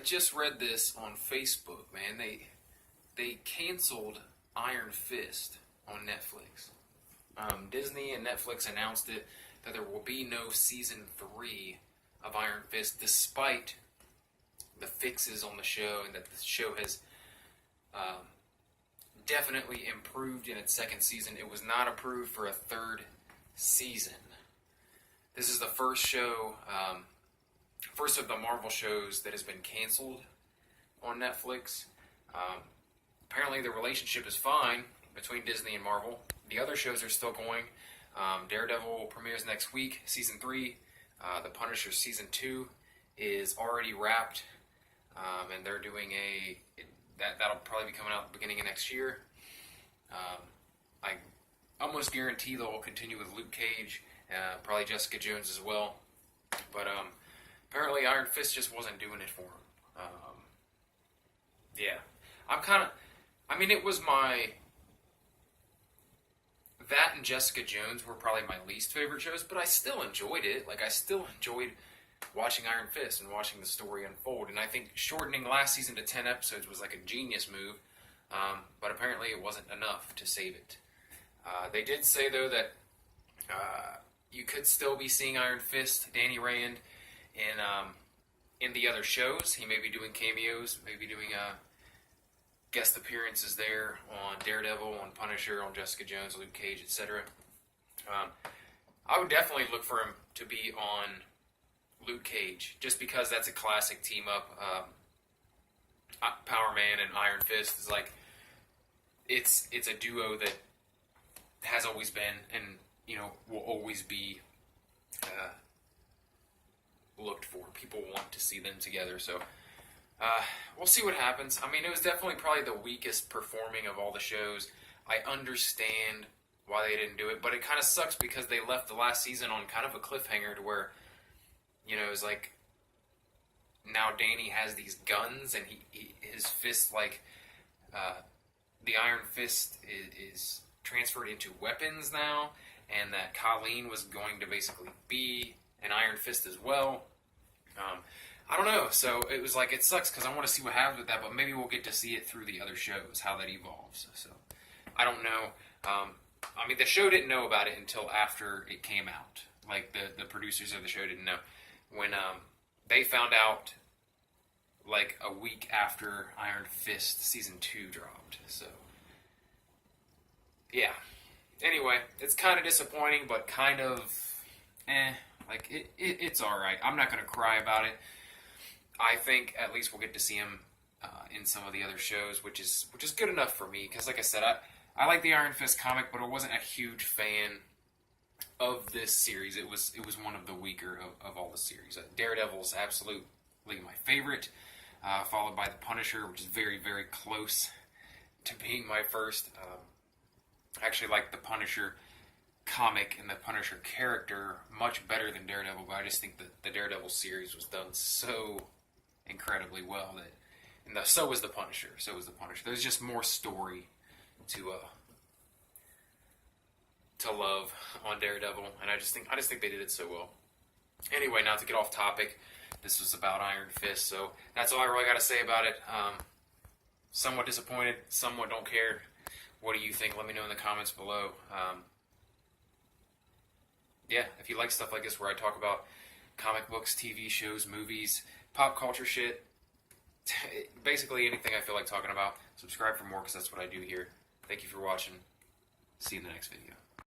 I just read this on Facebook, man. They canceled Iron Fist on Netflix. Disney and Netflix announced it that there will be no season 3 of Iron Fist, despite the fixes on the show, and that the show has definitely improved in its second season. It was not approved for a third season. This is the first show, first of the Marvel shows that has been canceled on Netflix. Apparently the relationship is fine between Disney and Marvel. The other shows are still going. Daredevil premieres next week, season 3. The Punisher season 2 is already wrapped, and they're doing that'll probably be coming out at the beginning of next year. I almost guarantee they'll continue with Luke Cage, probably Jessica Jones as well. But apparently Iron Fist just wasn't doing it for him. It was that and Jessica Jones were probably my least favorite shows, but I still enjoyed it. Like, I still enjoyed watching Iron Fist and watching the story unfold. And I think shortening last season to 10 episodes was like a genius move, but apparently it wasn't enough to save it. They did say, though, that you could still be seeing Iron Fist, Danny Rand, in the other shows. He may be doing cameos, maybe doing guest appearances there on Daredevil, on Punisher, on Jessica Jones, Luke Cage, etc. I would definitely look for him to be on Luke Cage, just because that's a classic team up. Power Man and Iron Fist is like, it's a duo that has always been and will always be looked for. People want to see them together, so we'll see what happens. I mean, it was definitely probably the weakest performing of all the shows. I understand why they didn't do it, but it kind of sucks because they left the last season on kind of a cliffhanger to where, it's like, now Danny has these guns, and his fist, like, the Iron Fist is transferred into weapons now, and that Colleen was going to basically be an Iron Fist as well. I don't know, so it was like, it sucks because I want to see what happens with that, but maybe we'll get to see it through the other shows, how that evolves. So, I don't know. The show didn't know about it until after it came out. Like, the producers of the show didn't know. When they found out, like, a week after Iron Fist Season 2 dropped. So, yeah. Anyway, it's kind of disappointing, but kind of, it's alright. I'm not going to cry about it. I think at least we'll get to see him in some of the other shows, which is good enough for me. Because, like I said, I like the Iron Fist comic, but I wasn't a huge fan of this series. It was one of the weaker of all the series. Daredevil's absolutely my favorite, followed by the Punisher, which is very, very close to being my first. I actually like the Punisher comic and the Punisher character much better than Daredevil, but I just think that the Daredevil series was done so incredibly well that, so was the Punisher. There's just more story to love on Daredevil, and I just think they did it so well. Anyway, not to get off topic, this was about Iron Fist, so that's all I really got to say about it. Somewhat disappointed, somewhat don't care. What do you think? Let me know in the comments below. If you like stuff like this where I talk about comic books, TV shows, movies, pop culture shit, basically anything I feel like talking about, subscribe for more because that's what I do here. Thank you for watching. See you in the next video.